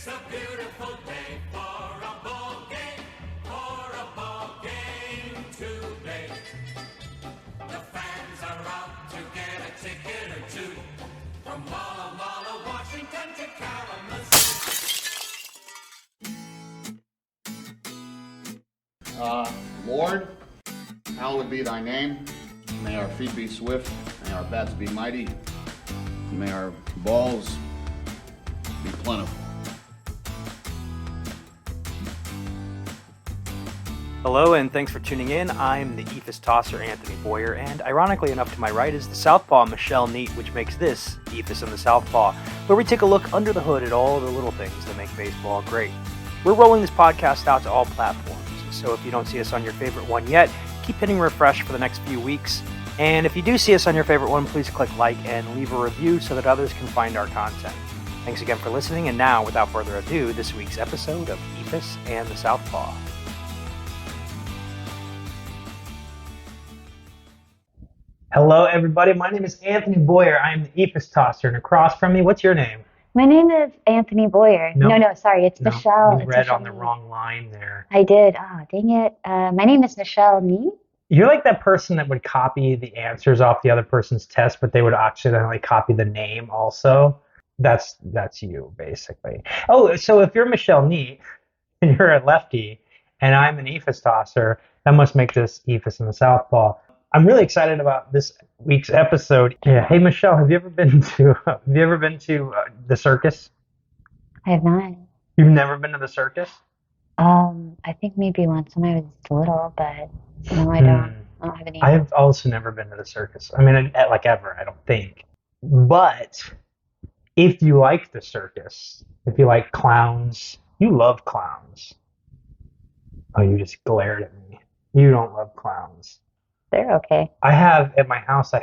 It's a beautiful day for a ball game today. The fans are out to get a ticket or two from Walla Walla, Washington to Kalamazoo. Lord, hallowed be thy name. May our feet be swift, may our bats be mighty, and may our balls be plentiful. Hello, and thanks for tuning in. I'm the Eephus tosser, Anthony Boyer, and ironically enough, to my right is the Southpaw, Michelle Neat, which makes this Eephus and the Southpaw, where we take a look under the hood at all the little things that make baseball great. We're rolling this podcast out to all platforms, so if you don't see us on your favorite one yet, keep hitting refresh for the next few weeks. And if you do see us on your favorite one, please click like and leave a review so that others can find our content. Thanks again for listening, and now, without further ado, this week's episode of Eephus and the Southpaw. Hello, everybody. My name is Anthony Boyer. I'm the Eephus tosser, and across from me, what's your name? My name is Anthony Boyer. No, sorry, it's Michelle. You read on the wrong line there. I did. Oh, dang it. My name is Michelle Neat. You're like that person that would copy the answers off the other person's test, but they would accidentally copy the name also. That's you, basically. Oh, so if you're Michelle Neat and you're a lefty and I'm an Eephus tosser, that must make this Eephus and the Southpaw. I'm really excited about this week's episode. Yeah. Hey, Michelle, have you ever been to the circus? I have not. You've never been to the circus? I think maybe once when I was little, but no, I don't. I don't have any. I have also never been to the circus. I mean, like ever, I don't think. But if you like the circus, if you like clowns, you love clowns. Oh, you just glared at me. You don't love clowns. They're okay. At my house, do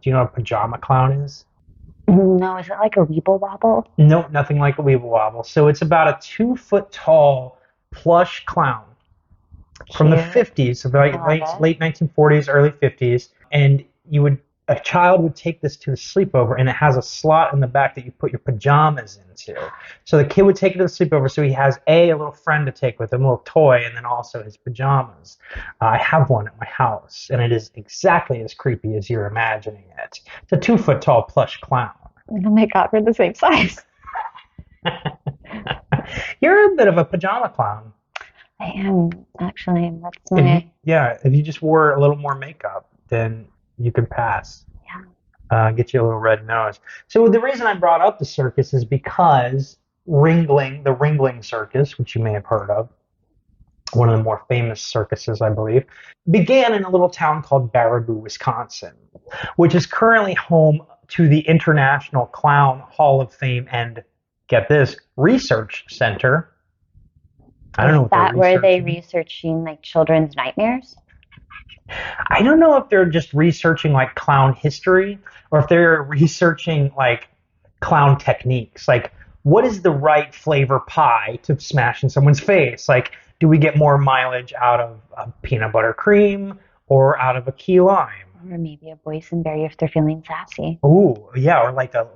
you know what a pajama clown is? No, is it like a Weeble Wobble? No, nothing like a Weeble Wobble. So it's about a 2-foot tall plush clown from the 50s, so late 1940s, early 50s. And a child would take this to a sleepover, and it has a slot in the back that you put your pajamas into. So the kid would take it to the sleepover, so he has a little friend to take with him, a little toy, and then also his pajamas. I have one at my house, and it is exactly as creepy as you're imagining it. It's a 2-foot tall plush clown. Oh my God, we're the same size. You're a bit of a pajama clown. I am, actually. That's my... If you just wore a little more makeup, then you could pass. Yeah. Get you a little red nose. So the reason I brought up the circus is because the Ringling Circus, which you may have heard of, one of the more famous circuses, I believe, began in a little town called Baraboo, Wisconsin, which is currently home to the International Clown Hall of Fame and, get this, Research Center. I don't know what that where they researching like children's nightmares? I don't know if they're just researching like clown history or if they're researching like clown techniques. Like, what is the right flavor pie to smash in someone's face? Like, do we get more mileage out of peanut butter cream or out of a key lime? Or maybe a boysenberry if they're feeling sassy. Ooh, yeah, or like a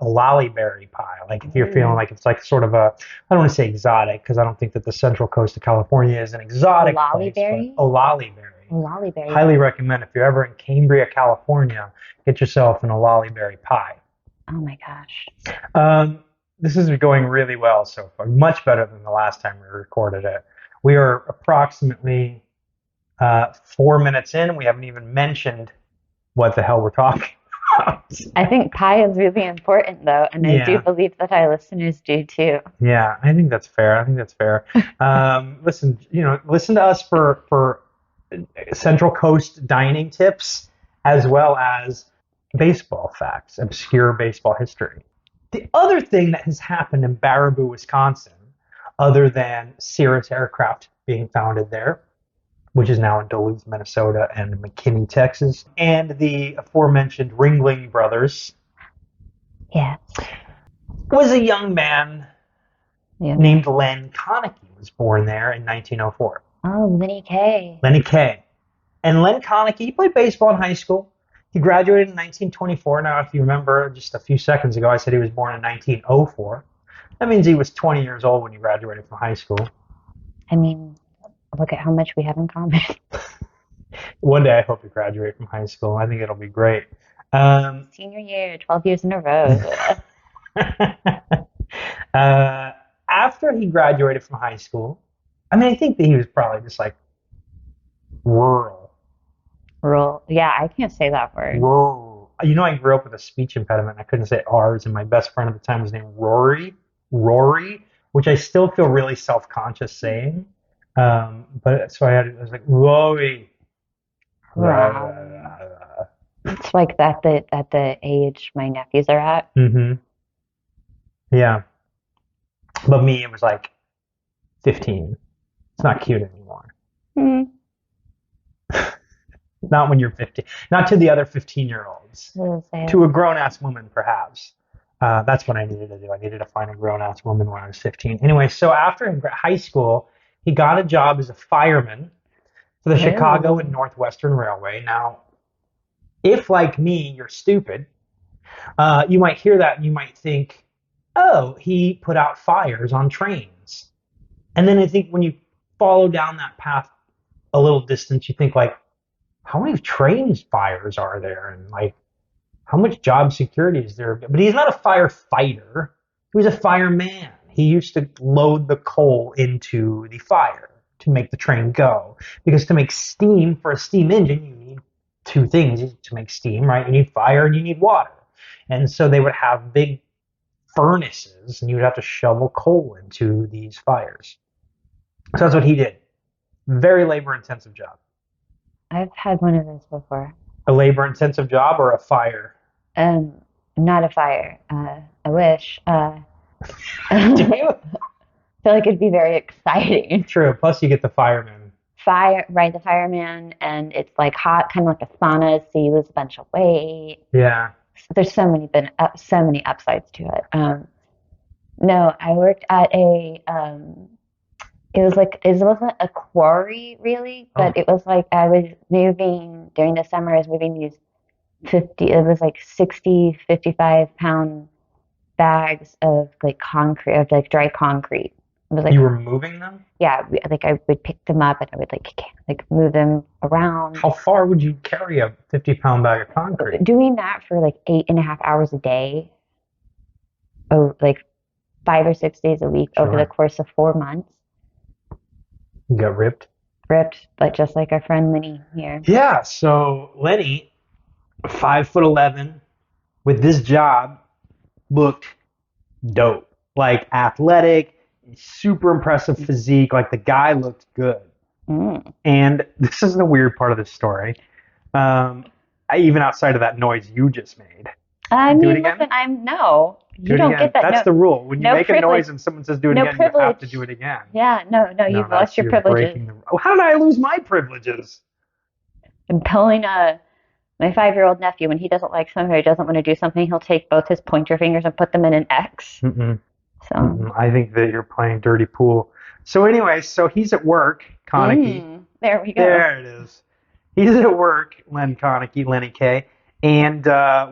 lollyberry pie. Like if you're feeling like it's like sort of I don't want to say exotic because I don't think that the central coast of California is an exotic place. Lollyberry? Lollyberry. Highly recommend if you're ever in Cambria, California, get yourself an lollyberry pie. Oh my gosh. This is going really well so far. Much better than the last time we recorded it. We are approximately 4 minutes in, and we haven't even mentioned what the hell we're talking about. I think pie is really important, though, and I do believe that our listeners do too. Yeah, I think that's fair. Listen to us for Central Coast dining tips, as well as baseball facts, obscure baseball history. The other thing that has happened in Baraboo, Wisconsin, other than Cirrus Aircraft being founded there, which is now in Duluth, Minnesota, and McKinney, Texas, and the aforementioned Ringling Brothers, was a young man named Len Koenecke was born there in 1904. Oh, Lenny K. And Len Koenecke, he played baseball in high school. He graduated in 1924. Now, if you remember just a few seconds ago, I said he was born in 1904. That means he was 20 years old when he graduated from high school. I mean, look at how much we have in common. One day I hope to graduate from high school. I think it'll be great. Senior year, 12 years in a row. After he graduated from high school, I mean, I think that he was probably just like rural. Rural. Yeah, I can't say that word. Rural. You know, I grew up with a speech impediment. I couldn't say R's, and my best friend at the time was named Rory, which I still feel really self-conscious saying. But so I was like, Rory. Wow. It's like that at the age my nephews are at. Mm-hmm. Yeah. But me, it was like 15. It's not cute anymore. Mm. Not when you're 15. Not to the other 15-year-olds. To a grown-ass woman, perhaps. That's what I needed to do. I needed to find a grown-ass woman when I was 15. Anyway, so after high school, he got a job as a fireman for the Chicago and Northwestern Railway. Now, if, like me, you're stupid, you might hear that and you might think, oh, he put out fires on trains. And then I think when you follow down that path a little distance, you think like, how many train fires are there? And like, how much job security is there? But he's not a firefighter. He was a fireman. He used to load the coal into the fire to make the train go. Because to make steam for a steam engine, you need two things to make steam, right? You need fire and you need water. And so they would have big furnaces and you would have to shovel coal into these fires. So that's what he did. Very labor-intensive job. I've had one of those before. A labor-intensive job or a fire? Not a fire. I wish. Do you? I feel like it'd be very exciting. True. Plus, you get the fireman. The fireman, and it's like hot, kind of like a sauna, so you lose a bunch of weight. Yeah. There's so many upsides to it. No, I worked at it wasn't a quarry really, but it was like I was moving during the summer. I was moving these 60, 55-pound bags of like concrete, of like dry concrete. It was like, you were moving them? Yeah, like I would pick them up and I would like move them around. How far would you carry a 50-pound bag of concrete? Doing that for like 8.5 hours a day, like 5 or 6 days a week over the course of 4 months. You got ripped? Ripped, but just like our friend Lenny here. Yeah, so Lenny, 5'11", with this job, looked dope. Like athletic, super impressive physique. Like the guy looked good. Mm. And this is the weird part of this story. Even outside of that noise you just made. I do mean, it again? listen, you Do don't it again. get that. That's the rule. When you make privilege. a noise and someone says do it again, you have to do it again. Yeah, no, you've lost your privileges. How did I lose my privileges? I'm telling my 5-year-old nephew when he doesn't like something or he doesn't want to do something, he'll take both his pointer fingers and put them in an X. Mm-mm. So I think that you're playing dirty pool. So anyway, so he's at work, Koenecke. There we go. There it is. He's at work, Len Koenecke, Lenny K. And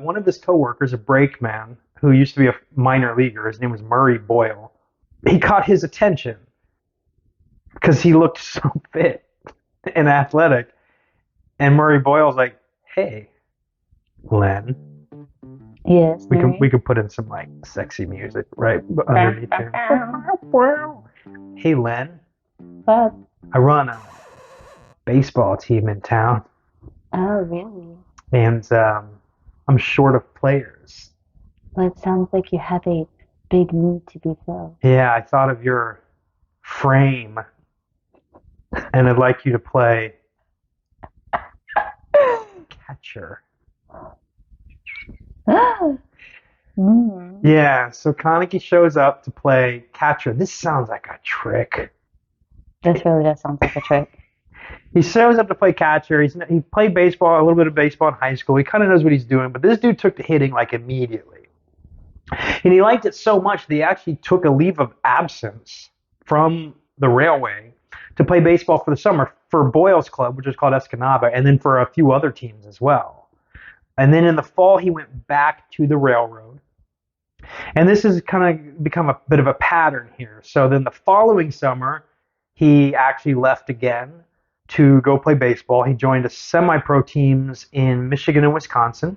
one of his coworkers, a brakeman, who used to be a minor leaguer, his name was Murray Boyle. He caught his attention because he looked so fit and athletic. And Murray Boyle's like, hey, Len. Yes. We could put in some like sexy music right underneath here. Hey, Len. What? I run a baseball team in town. Oh, really? And I'm short of players. Well, it sounds like you have a big need to be filled. Yeah, I thought of your frame, and I'd like you to play catcher. Yeah, so Koenecke shows up to play catcher. This sounds like a trick. This really does sound like a trick. He shows up to play catcher. He played baseball, a little bit of baseball in high school. He kind of knows what he's doing, but this dude took to hitting like immediately. And he liked it so much that he actually took a leave of absence from the railway to play baseball for the summer for Boyle's club, which is called Escanaba, and then for a few other teams as well. And then in the fall, he went back to the railroad. And this has kind of become a bit of a pattern here. So then the following summer, he actually left again to go play baseball. He joined a semi-pro teams in Michigan and Wisconsin.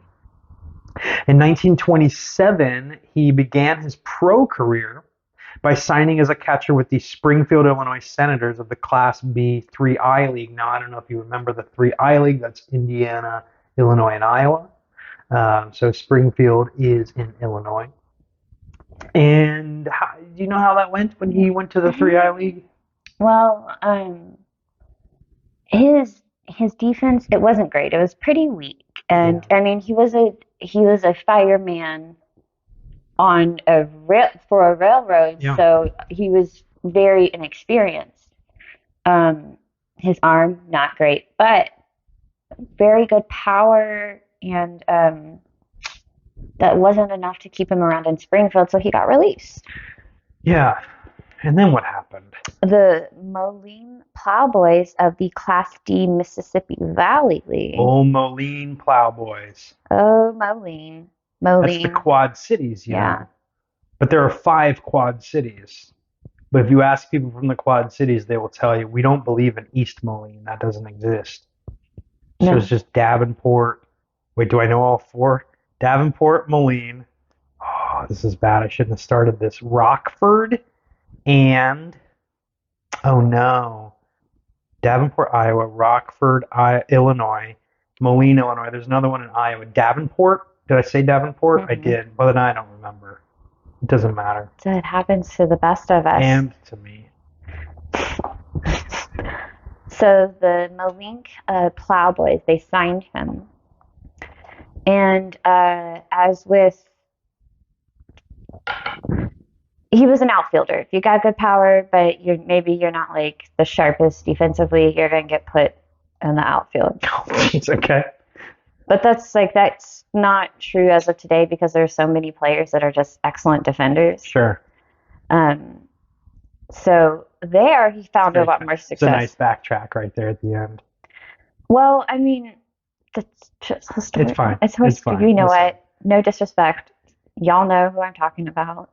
In 1927, he began his pro career by signing as a catcher with the Springfield, Illinois Senators of the Class B 3I League. Now, I don't know if you remember the 3I League. That's Indiana, Illinois, and Iowa. So Springfield is in Illinois. And do you know how that went when he went to the 3I League? Well, his defense, it wasn't great. It was pretty weak. And I mean, he was a fireman on for a railroad, so he was very inexperienced. His arm, not great, but very good power, and that wasn't enough to keep him around in Springfield, so he got released. Yeah. And then what happened? The Moline Plowboys of the Class D Mississippi Valley League. Oh, Moline Plowboys. Oh, Moline. That's the Quad Cities, you know. But there are 5 Quad Cities. But if you ask people from the Quad Cities, they will tell you, we don't believe in East Moline. That doesn't exist. So it's just Davenport. Wait, do I know all 4? Davenport, Moline. Oh, this is bad. I shouldn't have started this. Rockford and, oh no, Davenport, Iowa, Rockford, Illinois, Moline, Illinois. There's another one in Iowa. Davenport. Did I say Davenport? I did. Well, then I don't remember. It doesn't matter. So it happens to the best of us. And to me. So the Moline Plowboys, they signed him. And as with, he was an outfielder. If you got good power, but maybe you're not like the sharpest defensively, you're going to get put in the outfield. It's okay. But that's not true as of today because there's so many players that are just excellent defenders. Sure. So there he found a lot more success. It's a nice backtrack right there at the end. Well, I mean, that's just history. It's fine. It's history. Fine. You know what? No disrespect. Y'all know who I'm talking about.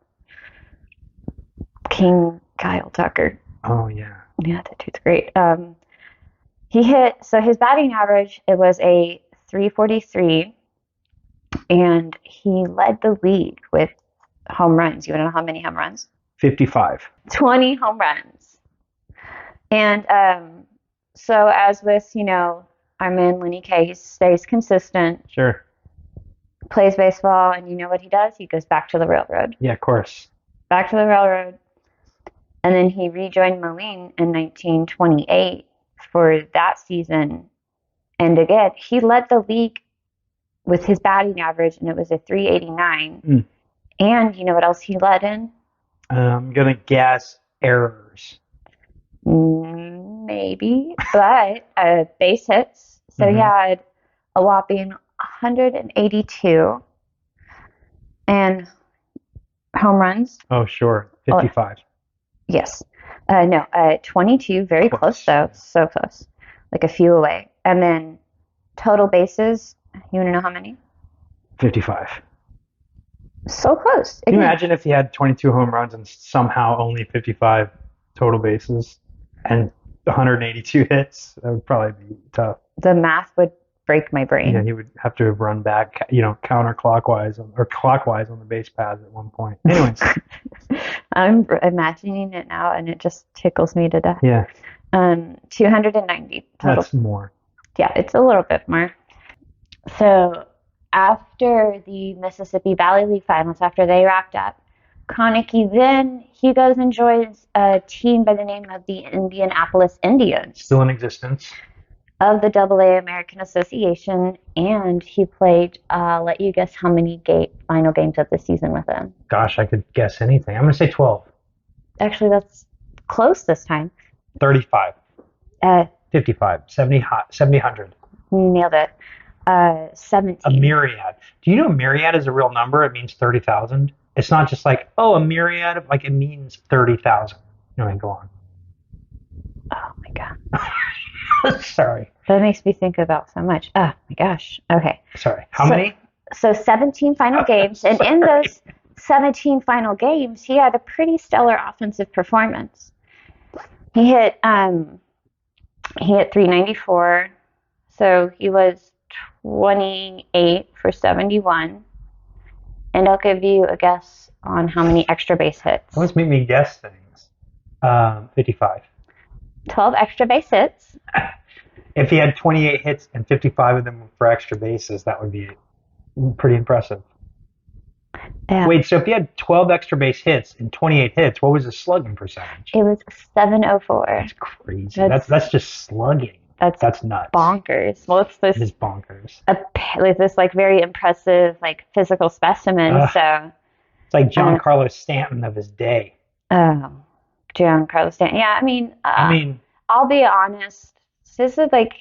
King Kyle Tucker. Oh, yeah. Yeah, that dude's great. So his batting average, it was a 343, and he led the league with home runs. You want to know how many home runs? 55. 20 home runs. And so as with, our man Len Koenecke, he stays consistent. Sure. Plays baseball, and you know what he does? He goes back to the railroad. Yeah, of course. Back to the railroad. And then he rejoined Moline in 1928 for that season. And again, he led the league with his batting average, and it was a 389. And you know what else he led in? I'm going to guess errors. Maybe, but base hits. So he had a whopping 182 and home runs. Oh, sure. 55. Yes. 22. Very close, though. So close. Like a few away. And then total bases, you want to know how many? 55. So close. Can you imagine if he had 22 home runs and somehow only 55 total bases and 182 hits? That would probably be tough. The math would break my brain. Yeah, he would have to run back, counterclockwise or clockwise on the base paths at one point. Anyways. I'm imagining it now, and it just tickles me to death. Yeah. 290 total. That's more. Yeah, it's a little bit more. So after the Mississippi Valley League Finals, after they wrapped up, Koenecke then he goes and joins a team by the name of the Indianapolis Indians. Still in existence. Of the AA American Association, and he played, let you guess how many final games of the season with them. Gosh, I could guess anything. I'm going to say 12. Actually, that's close this time. 35. 55. 70, 100. Nailed it. 17. A myriad. Do you know myriad is a real number? It means 30,000. It's not just like, a myriad. Like, it means 30,000. Go on. Oh, my God. Sorry. That makes me think about so much. Oh, my gosh. Okay. Sorry. How many? So 17 final games. And in those 17 final games, he had a pretty stellar offensive performance. He hit 394, so he was 28 for 71. And I'll give you a guess on how many extra base hits. Let's make me guess things. 55. 12 extra base hits. If he had 28 hits and 55 of them for extra bases, that would be pretty impressive. Yeah. Wait, so if he had 12 extra base hits and 28 hits, what was his slugging percentage? It was 704. That's crazy. That's just slugging. That's nuts. Bonkers. Well, it's It is bonkers. this like very impressive like physical specimen. So it's like Giancarlo Stanton of his day. Oh, Giancarlo Stanton. Yeah, I mean, I'll be honest. This is like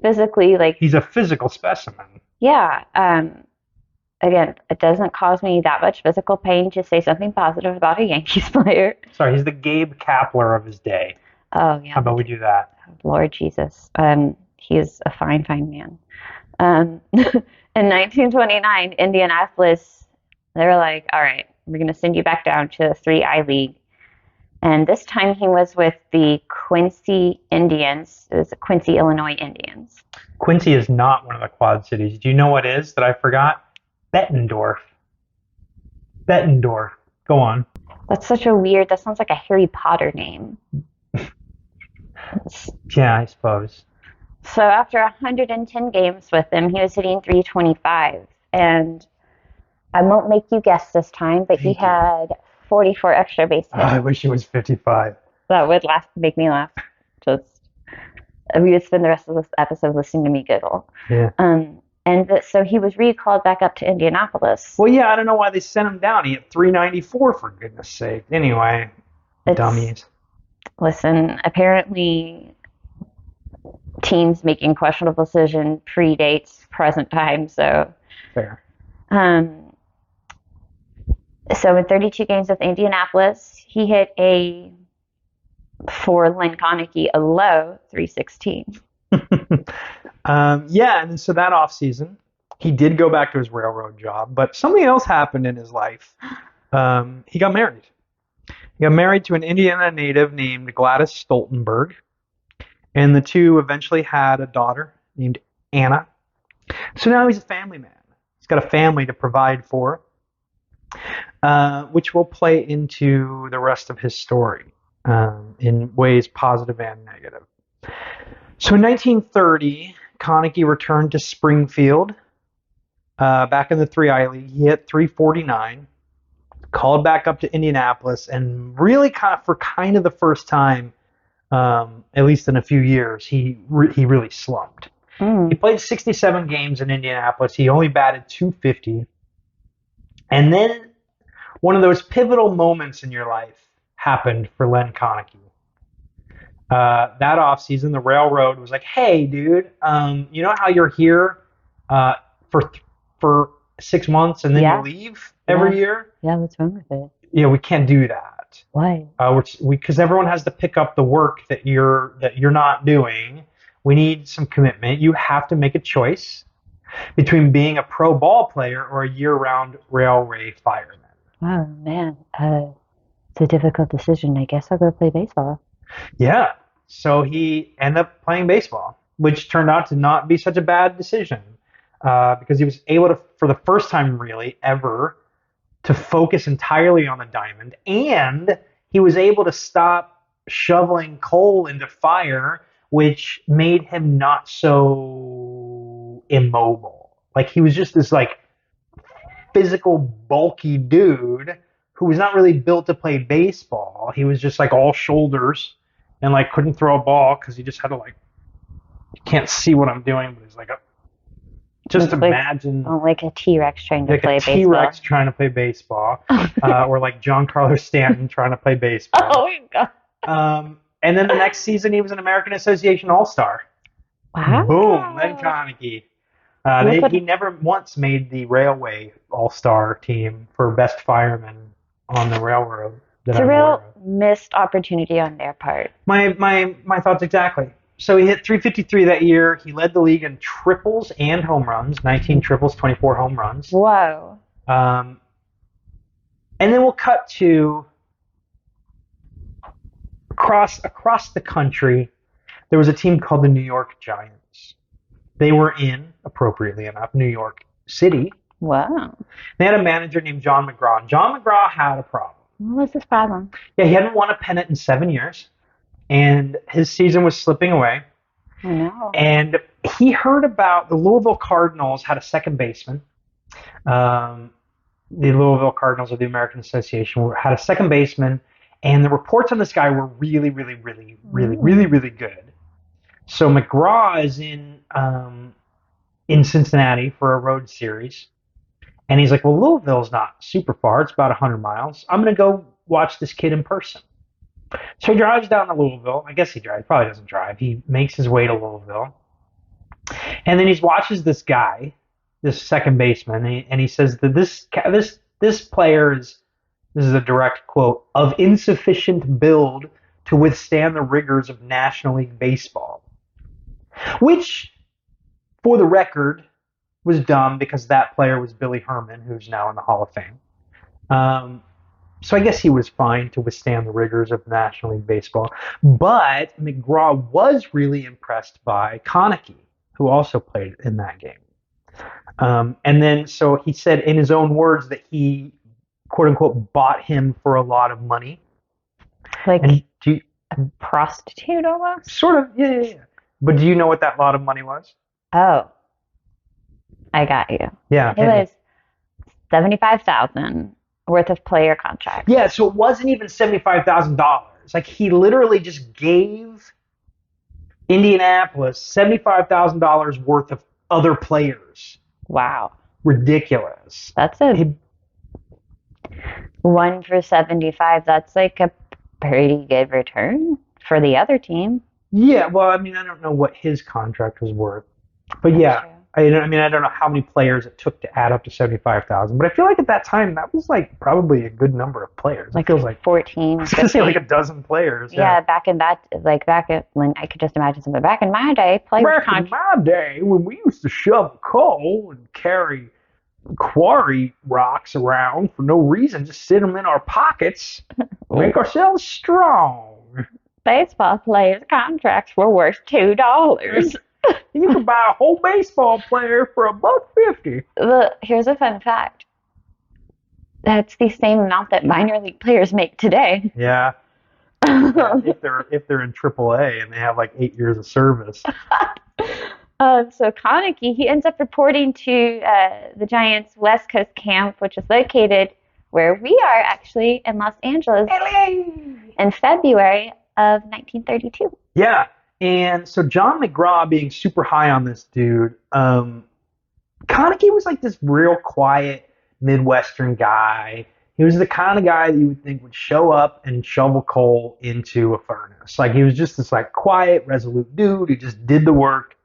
physically like he's a physical specimen. Yeah. Again, it doesn't cause me that much physical pain to say something positive about a Yankees player. Sorry, he's the Gabe Kapler of his day. Oh, yeah. How about we do that? Lord Jesus. He is a fine, fine man. In 1929, Indianapolis, they were like, all right, we're going to send you back down to the 3I League. And this time he was with the Quincy Indians. It was the Quincy, Illinois Indians. Quincy is not one of the Quad Cities. Do you know what is that I forgot? Bettendorf. Go on. That's that sounds like a Harry Potter name. Yeah, I suppose. So after 110 games with him, he was hitting 325. And I won't make you guess this time, but he had 44 extra base hits. I wish he was 55. That would make me laugh. You would spend the rest of this episode listening to me giggle. Yeah. So he was recalled back up to Indianapolis. Well, yeah, I don't know why they sent him down. He hit 394, for goodness sake. Anyway, dummies. Listen, apparently teams making questionable decision predates present time, so... Fair. So in 32 games with Indianapolis, he hit for Len Koenecke, a low 316. Yeah, and so that offseason, he did go back to his railroad job, but something else happened in his life. He got married. He got married to an Indiana native named Gladys Stoltenberg, and the two eventually had a daughter named Anna. So now he's a family man. He's got a family to provide for, which will play into the rest of his story in ways positive and negative. So in 1930, Koenecke returned to Springfield back in the 3I League. He hit 349, called back up to Indianapolis, and really for the first time, at least in a few years, he really slumped. He played 67 games in Indianapolis. He only batted .250. And then one of those pivotal moments in your life happened for Len Koenecke. That offseason, the railroad was like, hey, dude, you know how you're here for 6 months and then you leave every year? Yeah, what's wrong with it? Yeah, we can't do that. Why? Because everyone has to pick up the work that you're not doing. We need some commitment. You have to make a choice between being a pro ball player or a year-round railway fireman. Oh, man. It's a difficult decision. I guess I'll go play baseball. Yeah. So he ended up playing baseball, which turned out to not be such a bad decision because he was able to, for the first time really ever, to focus entirely on the diamond, and he was able to stop shoveling coal into fire, which made him not so immobile. Like he was just this like physical, bulky dude who was not really built to play baseball. He was just like all shoulders and like couldn't throw a ball because he just had to like, you can't see what I'm doing, but he's like just imagine like a T-Rex trying to play baseball. Like a T-Rex trying to play baseball, or like Giancarlo Stanton trying to play baseball. Oh my god! And then the next season, he was an American Association All-Star. Wow! Boom, Len Koenecke. He never once made the Railway All-Star team for best fireman on the railroad. It's a real missed opportunity on their part. My thoughts exactly. So he hit 353 that year. He led the league in triples and home runs, 19 triples, 24 home runs. Whoa. And then we'll cut to across the country. There was a team called the New York Giants. They were in, appropriately enough, New York City. Wow. They had a manager named John McGraw. And John McGraw had a problem. What was his problem? Yeah, he hadn't won a pennant in 7 years, and his season was slipping away. I know. And he heard about the Louisville Cardinals had a second baseman. The Louisville Cardinals of the American Association had a second baseman, and the reports on this guy were really, really, really, really, really, really good. So McGraw is in Cincinnati for a road series, and he's like, well, Louisville's not super far. It's about 100 miles. I'm going to go watch this kid in person. So he drives down to Louisville. I guess he drives. Probably doesn't drive. He makes his way to Louisville. And then he watches this guy, this second baseman, and he says that this player is, this is a direct quote, of insufficient build to withstand the rigors of National League Baseball. Which, for the record, was dumb because that player was Billy Herman, who's now in the Hall of Fame. So I guess he was fine to withstand the rigors of National League Baseball. But McGraw was really impressed by Koenecke, who also played in that game. And then, so he said in his own words that he, quote unquote, bought him for a lot of money. Like And a prostitute almost? sort of, yeah. But do you know what that lot of money was? Oh, I got you. Yeah. It was $75,000 worth of player contracts. Yeah, so it wasn't even $75,000. Like, he literally just gave Indianapolis $75,000 worth of other players. Wow. Ridiculous. That's a 1 for 75. That's like a pretty good return for the other team. Yeah, well, I mean, I don't know what his contract was worth. But yeah, true. I don't know how many players it took to add up to 75,000. But I feel like at that time, that was like probably a good number of players. Like it feels like 14. I was going to say like a dozen players. Yeah, back in that, back at when I could just imagine something. Back in my day, players Back in my day, when we used to shovel coal and carry quarry rocks around for no reason, just sit them in our pockets, make ourselves strong. baseball players' contracts were worth $2. You can buy a whole baseball player for $1.50. Here's a fun fact. That's the same amount that minor league players make today. Yeah. if they're in AAA and they have like 8 years of service. So Koenecke, he ends up reporting to the Giants' West Coast camp, which is located where we are actually in Los Angeles in February of 1932. Yeah. And so John McGraw being super high on this dude, Koenecke was like this real quiet Midwestern guy. He was the kind of guy that you would think would show up and shovel coal into a furnace. Like, he was just this like quiet, resolute dude who just did the work,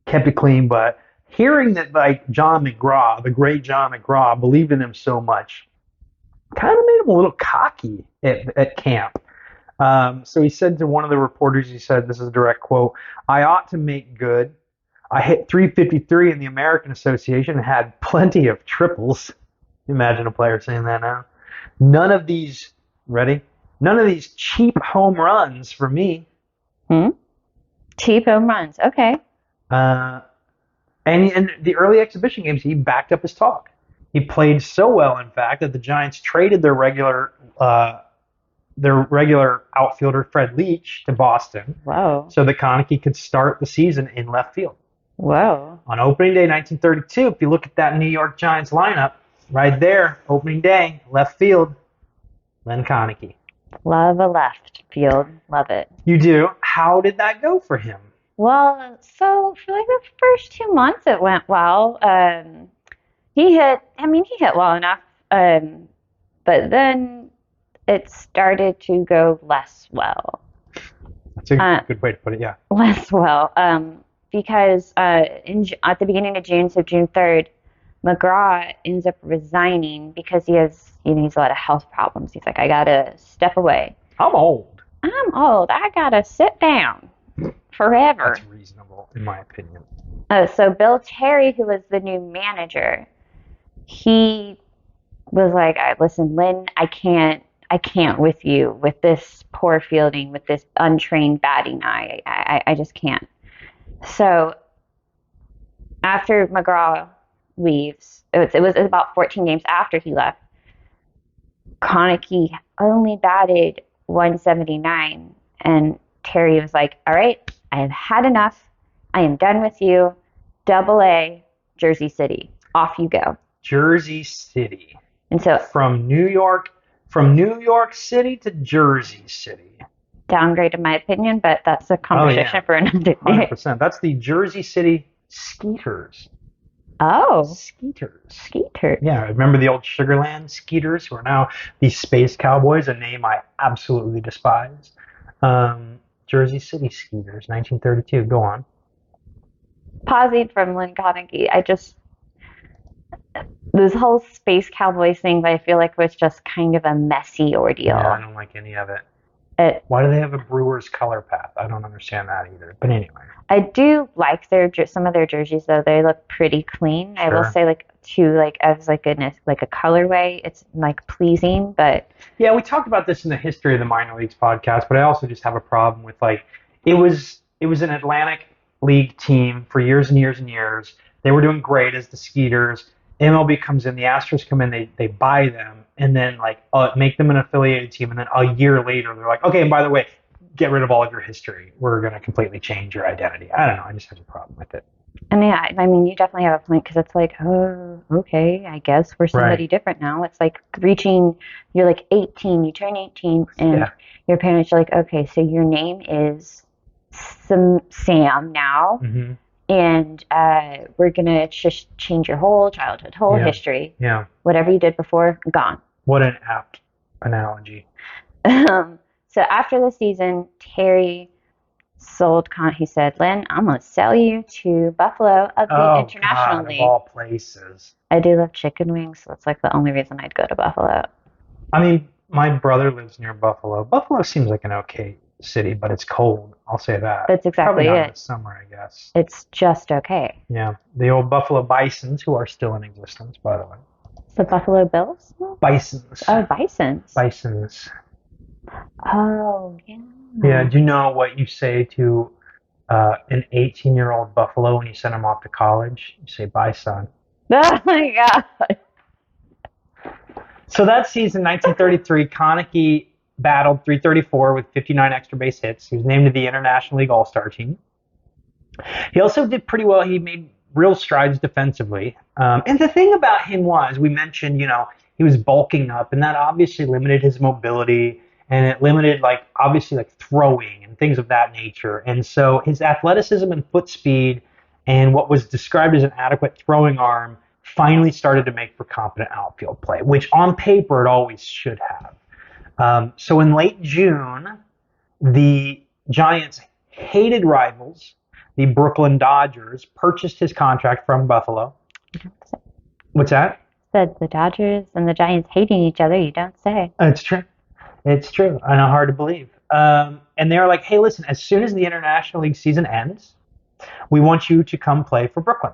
kept it clean. But hearing that like John McGraw, the great John McGraw, believed in him so much, kind of made him a little cocky at camp. So he said to one of the reporters, he said, this is a direct quote, "I ought to make good. I hit 353 in the American Association and had plenty of triples." Imagine a player saying that now. None of these cheap home runs for me. Cheap home runs. Okay. And in the early exhibition games, he backed up his talk. He played so well, in fact, that the Giants traded their regular outfielder Fred Leach to Boston. Whoa. So that Koenecke could start the season in left field. Whoa. On opening day 1932, if you look at that New York Giants lineup, right there, opening day, left field, Len Koenecke. Love a left field. Love it. You do. How did that go for him? Well, so for like the first 2 months, it went well. He hit well enough. But then it started to go less well. That's a good way to put it, yeah. Less well. Because at the beginning of June, so June 3rd, McGraw ends up resigning because he has, he's a lot of health problems. He's like, I gotta step away. I'm old. I gotta sit down forever. That's reasonable, in my opinion. So Bill Terry, who was the new manager, he was like, listen, Lynn, I can't with you, with this poor fielding, with this untrained batting eye. I just can't. So after McGraw leaves, it was about 14 games after he left, Koenecke only batted 179, and Terry was like, all right, I have had enough. I am done with you. Double A, Jersey City. Off you go. Jersey City. And so From New York City to Jersey City. downgrade in my opinion, but that's a conversation for another day. 100%. That's the Jersey City Skeeters. Oh. Skeeters. Yeah, remember the old Sugarland Skeeters, who are now the Space Cowboys, a name I absolutely despise. Jersey City Skeeters, 1932. Go on. Pausing from Len Koenecke, this whole Space Cowboys thing, I feel like was just kind of a messy ordeal. Yeah, I don't like any of it. Why do they have a Brewers color path? I don't understand that either. But anyway. I do like some of their jerseys though. They look pretty clean. Sure. I will say as a colorway, it's like pleasing, but yeah, we talked about this in the History of the Minor Leagues podcast, but I also just have a problem with it was an Atlantic League team for years and years and years. They were doing great as the Skeeters. MLB comes in, the Astros come in, they buy them, and then make them an affiliated team, and then a year later they're like, okay, and by the way, get rid of all of your history. We're going to completely change your identity. I don't know. I just have a problem with it. And yeah, I mean, you definitely have a point, because it's like, oh, okay, I guess we're somebody different now. It's like you're like 18, you turn 18, and your parents are like, okay, so your name is Sam now. Mm-hmm. And we're going to just change your whole childhood, history. Yeah. Whatever you did before, gone. What an apt analogy. So after the season, Terry sold he said, Len, I'm going to sell you to Buffalo of the International League. Of all places. I do love chicken wings, so it's like the only reason I'd go to Buffalo. I mean, my brother lives near Buffalo. Buffalo seems like an okay city, but it's cold. I'll say that. That's exactly Probably not it. in the summer, I guess. It's just okay. Yeah. The old Buffalo Bisons, who are still in existence, by the way. The Buffalo Bills? Bisons. Oh, Bisons. Bisons. Oh, yeah. Yeah, do you know what you say to an 18-year-old Buffalo when you send him off to college? You say, bye, son. Oh, my God. So that season, 1933, Koenecke battled .334 with 59 extra base hits. He was named to the International League All-Star team. He also did pretty well. He made real strides defensively. And the thing about him was, we mentioned, he was bulking up, and that obviously limited his mobility, and it limited, obviously throwing and things of that nature. And so his athleticism and foot speed and what was described as an adequate throwing arm finally started to make for competent outfield play, which on paper it always should have. So in late June, the Giants' hated rivals, the Brooklyn Dodgers, purchased his contract from Buffalo. What's that? Said the Dodgers and the Giants hating each other, you don't say. It's true. It's true. I know, hard to believe. And they were like, hey, listen, as soon as the International League season ends, we want you to come play for Brooklyn.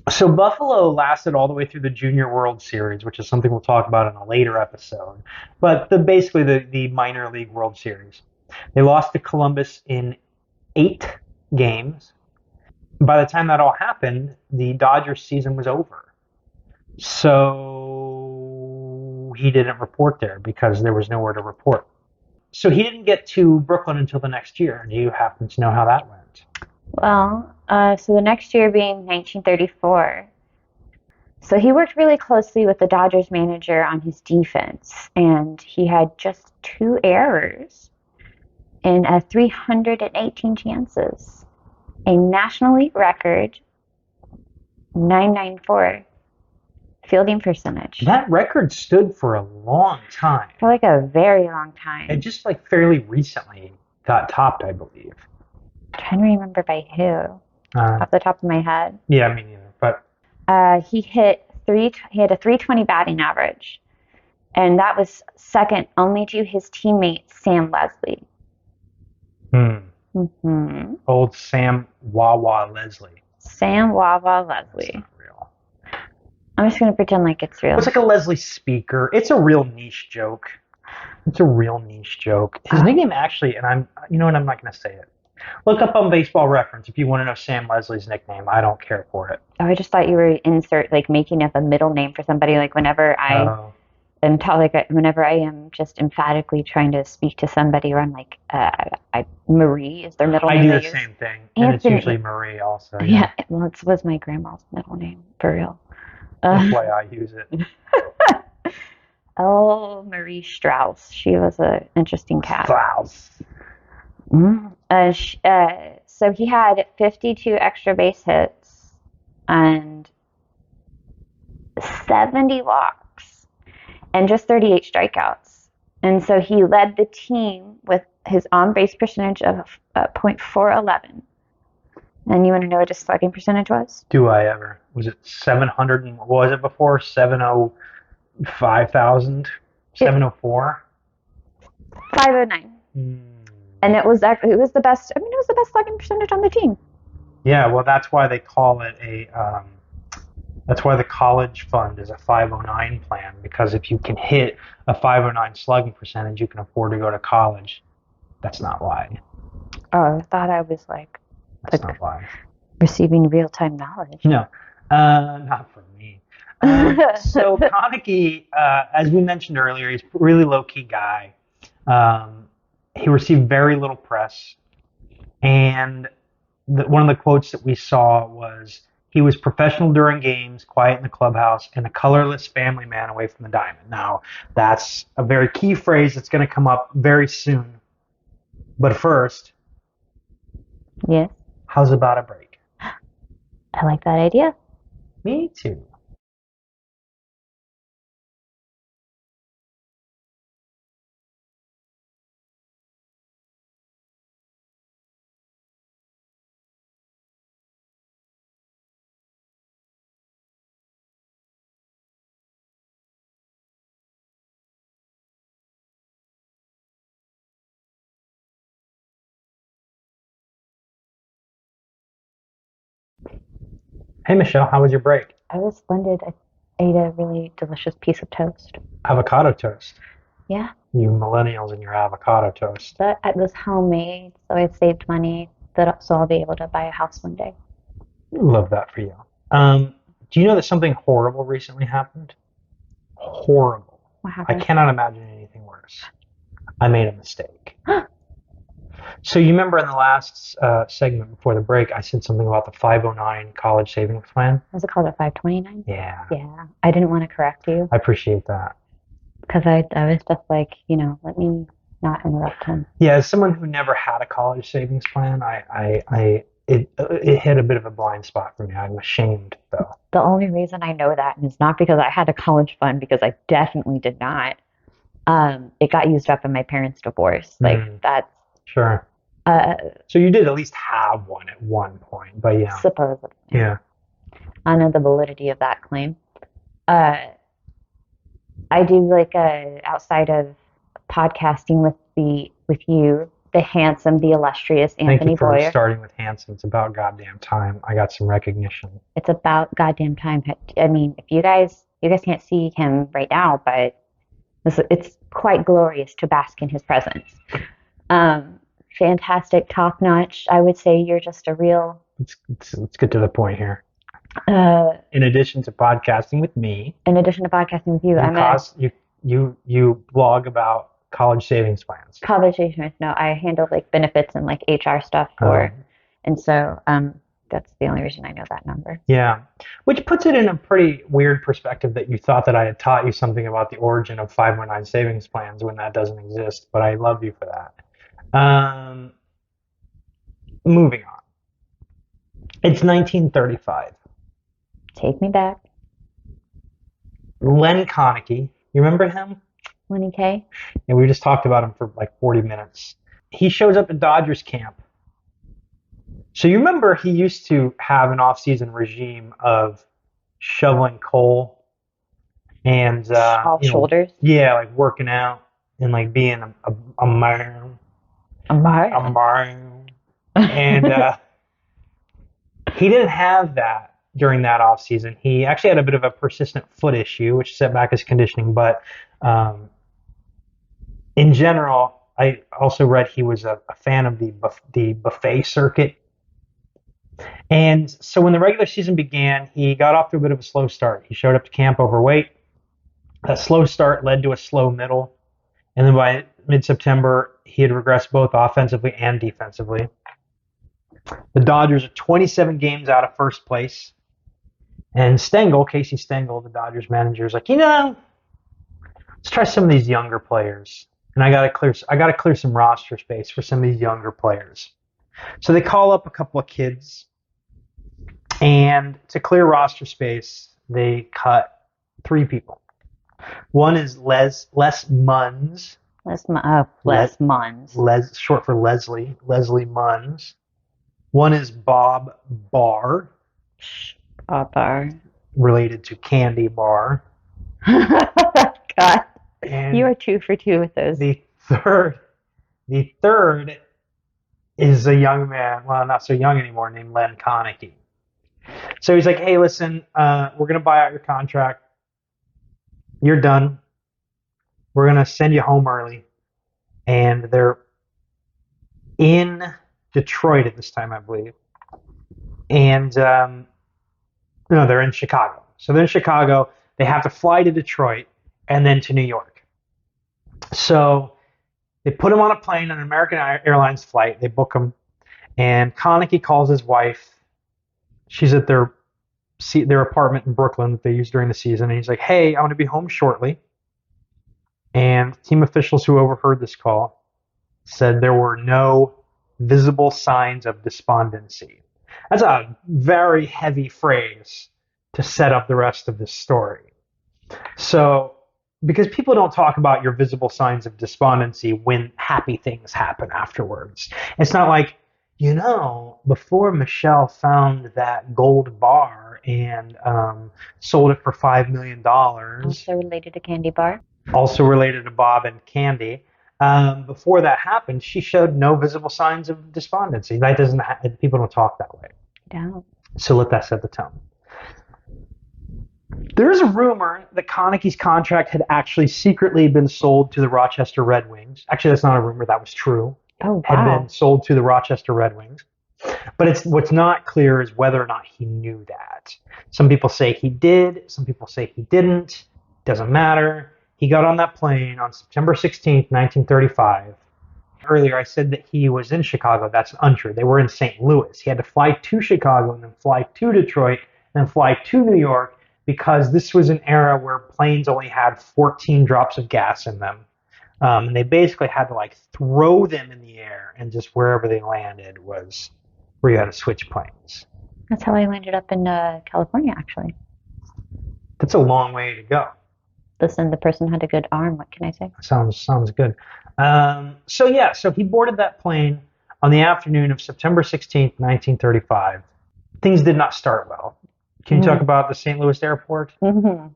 So Buffalo lasted all the way through the Junior World Series, which is something we'll talk about in a later episode. But basically the minor league World Series. They lost to Columbus in 8 games. By the time that all happened, the Dodgers season was over. So he didn't report there because there was nowhere to report. So he didn't get to Brooklyn until the next year. Do you happen to know how that went? Well, so the next year being 1934. So he worked really closely with the Dodgers manager on his defense, and he had just 2 errors in 318 chances. A National League record, .994 fielding percentage. That record stood for a long time. For a very long time. It just fairly recently got topped, I believe. I'm trying to remember by who, off the top of my head. Yeah, me neither. But he had a 320 batting average, and that was second only to his teammate Sam Leslie. Mm-hmm. Old Sam Wawa Leslie. Sam Wawa Leslie. That's not real. I'm just gonna pretend like it's real. It's like a Leslie Speaker. It's a real niche joke. It's a real niche joke. His nickname actually, and you know what, I'm not going to say it. Look up on Baseball Reference if you want to know Sam Leslie's nickname. I don't care for it. Oh, I just thought you were making up a middle name for somebody. Like whenever I whenever I am just emphatically trying to speak to somebody, or I'm like, Marie is their middle name. I do the same thing, and it's usually Marie also. Yeah, well, it was my grandma's middle name for real. That's why I use it. Oh, Marie Strauss. She was an interesting cat. Strauss. So he had 52 extra base hits and 70 walks and just 38 strikeouts. And so he led the team with his on-base percentage of .411. And you want to know what his slugging percentage was? Do I ever? Was it 700? What was it before? 705,000? 704? 509. And it was the best. I mean, it was the best slugging percentage on the team. Yeah, well, that's why they call it that's why the college fund is a 509 plan, because if you can hit a 509 slugging percentage, you can afford to go to college. That's not why. Oh, I thought I was That's not why. Receiving real-time knowledge. No, not for me. So Koenecke, as we mentioned earlier, he's a really low-key guy. He received very little press, and one of the quotes that we saw was, he was professional during games, quiet in the clubhouse, and a colorless family man away from the diamond. Now, that's a very key phrase that's going to come up very soon. But first, yes. How's about a break? I like that idea. Me too. Hey, Michelle, how was your break? I was splendid. I ate a really delicious piece of toast. Avocado toast. Yeah. You millennials and your avocado toast. But it was homemade, so I saved money so I'll be able to buy a house one day. Love that for you. Do you know that something horrible recently happened? Horrible. What happened? I cannot imagine anything worse. I made a mistake. So you remember in the last segment before the break, I said something about the 509 college savings plan? Was it called a 529? Yeah. Yeah. I didn't want to correct you. I appreciate that. Because I was just like, let me not interrupt him. Yeah, as someone who never had a college savings plan, it hit a bit of a blind spot for me. I'm ashamed, though. The only reason I know that is not because I had a college fund, because I definitely did not. It got used up in my parents' divorce. That's... Sure. So you did at least have one at one point, but yeah. Supposedly. Yeah. I know the validity of that claim. I do outside of podcasting with you, the handsome, the illustrious Anthony Thank you for Boyer. starting with handsome. It's about goddamn time. I got some recognition. It's about goddamn time. I mean, if you guys can't see him right now, but it's quite glorious to bask in his presence. Fantastic, top notch. I would say you're just a real. Let's get to the point here. In addition to podcasting with me. In addition to podcasting with you, you blog about college savings plans. College savings. No, I handle benefits and HR stuff and so that's the only reason I know that number. Yeah, which puts it in a pretty weird perspective that you thought that I had taught you something about the origin of 509 savings plans when that doesn't exist. But I love you for that. Moving on. It's 1935. Take me back. Len Koenecke, you remember him? Lenny K? And we just talked about him for 40 minutes. He shows up at Dodgers camp. So you remember he used to have an off-season regime of shoveling coal and shoulders. Yeah, working out and being a man. A man. And he didn't have that during that offseason. He actually had a bit of a persistent foot issue, which set back his conditioning. But in general, I also read he was a fan of the buffet circuit. And so when the regular season began, he got off to a bit of a slow start. He showed up to camp overweight. That slow start led to a slow middle. And then by mid-September, he had regressed both offensively and defensively. The Dodgers are 27 games out of first place. And Casey Stengel, the Dodgers manager, is like, let's try some of these younger players. And I gotta clear some roster space for some of these younger players. So they call up a couple of kids. And to clear roster space, they cut 3 people. One is Les Munns. Les Munns. Short for Leslie Munns. One is Bob Barr. Bob Barr. Related to Candy Barr. God. And you are 2 for 2 with those. The third is a young man, well, not so young anymore, named Len Koenecke. So he's like, hey, listen, we're going to buy out your contract. You're done. We're going to send you home early. And they're in Detroit at this time, I believe. And, no, they're in Chicago. So they're in Chicago. They have to fly to Detroit and then to New York. So they put him on a plane, on an American Airlines flight. They book him. And Koenecke calls his wife. She's at their apartment in Brooklyn that they use during the season. And he's like, hey, I want to be home shortly. And team officials who overheard this call said there were no visible signs of despondency. That's a very heavy phrase to set up the rest of this story. So, because people don't talk about your visible signs of despondency when happy things happen afterwards. It's not like, before Michelle found that gold bar and sold it for $5 million. Also related to Candy Bar. Also related to Bob and Candy. Before that happened, she showed no visible signs of despondency. That doesn't. People don't talk that way. No. So let that set the tone. There's a rumor that Koenecke's contract had actually secretly been sold to the Rochester Red Wings. Actually, that's not a rumor. That was true. Oh, wow. Had been sold to the Rochester Red Wings. But what's not clear is whether or not he knew that. Some people say he did. Some people say he didn't. Doesn't matter. He got on that plane on September 16th, 1935. Earlier, I said that he was in Chicago. That's untrue. They were in St. Louis. He had to fly to Chicago and then fly to Detroit and then fly to New York because this was an era where planes only had 14 drops of gas in them. And they basically had to throw them in the air, and just wherever they landed was where you had to switch planes. That's how I landed up in California, actually. That's a long way to go. Listen, the person had a good arm. What can I say? Sounds good. So he boarded that plane on the afternoon of September 16th, 1935. Things did not start well. Can you talk about the St. Louis airport? Mm-hmm.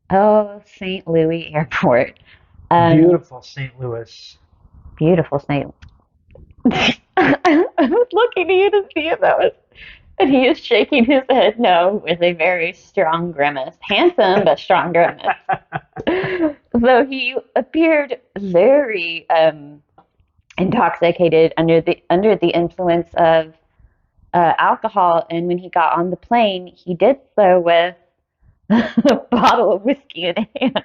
Oh, St. Louis Airport. Beautiful St. Louis. Beautiful St. I was looking at you to see if that was... And he is shaking his head no with a very strong grimace. Handsome, but strong grimace. So he appeared very intoxicated under the influence of alcohol. And when he got on the plane, he did so with a bottle of whiskey in hand.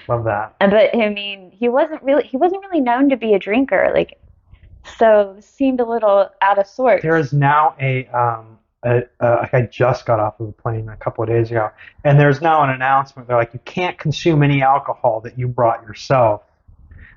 Love that. But I mean, he wasn't really known to be a drinker. So seemed a little out of sorts. There is now I just got off of a plane a couple of days ago, and there's now an announcement. They're like, you can't consume any alcohol that you brought yourself,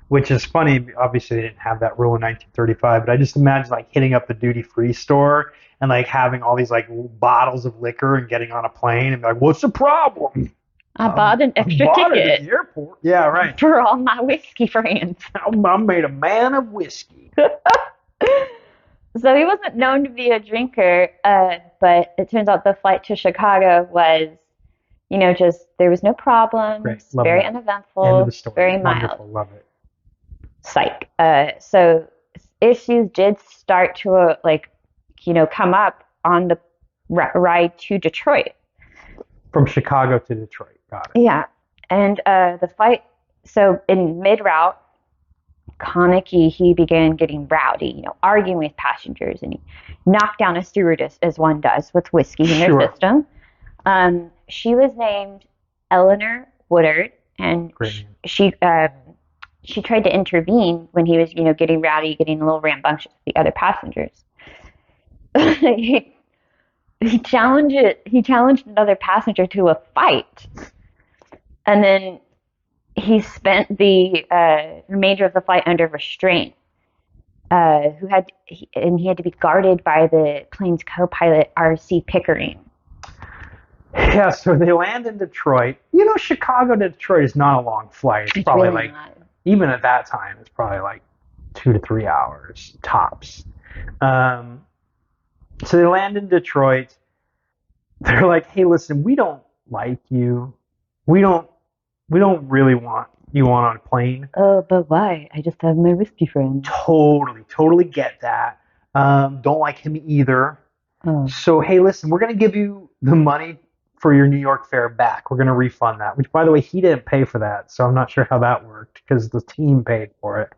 which is funny. Obviously, they didn't have that rule in 1935, but I just imagine hitting up the duty-free store and having all these bottles of liquor and getting on a plane and be like, what's the problem? I bought an extra ticket at the airport. Yeah, right. For all my whiskey friends. I made a man of whiskey. So he wasn't known to be a drinker, but it turns out the flight to Chicago was, there was no problem. Very uneventful. End of the story. Very mild. Wonderful. Love it. Psych. So issues did start to come up on the ride to Detroit. From Chicago to Detroit. Got it. Yeah. And the fight, so in mid-route, Koenecke, he began getting rowdy, arguing with passengers, and he knocked down a stewardess, as one does with whiskey in their system. She was named Eleanor Woodard, and she tried to intervene when he was, getting rowdy, getting a little rambunctious with the other passengers. He challenged another passenger to a fight, and then he spent the remainder of the flight under restraint. He had to be guarded by the plane's co-pilot, R.C. Pickering. Yeah, so they land in Detroit. Chicago to Detroit is not a long flight. It's probably really not. Even at that time, it's probably like 2 to 3 hours tops. So they land in Detroit. They're like, hey, listen, we don't like you. We don't really want you on a plane. Oh, but why? I just have my whiskey friend. Totally get that. Don't like him either. Oh. So, hey, listen, we're going to give you the money for your New York fare back. We're going to refund that, which, by the way, he didn't pay for that. So I'm not sure how that worked because the team paid for it.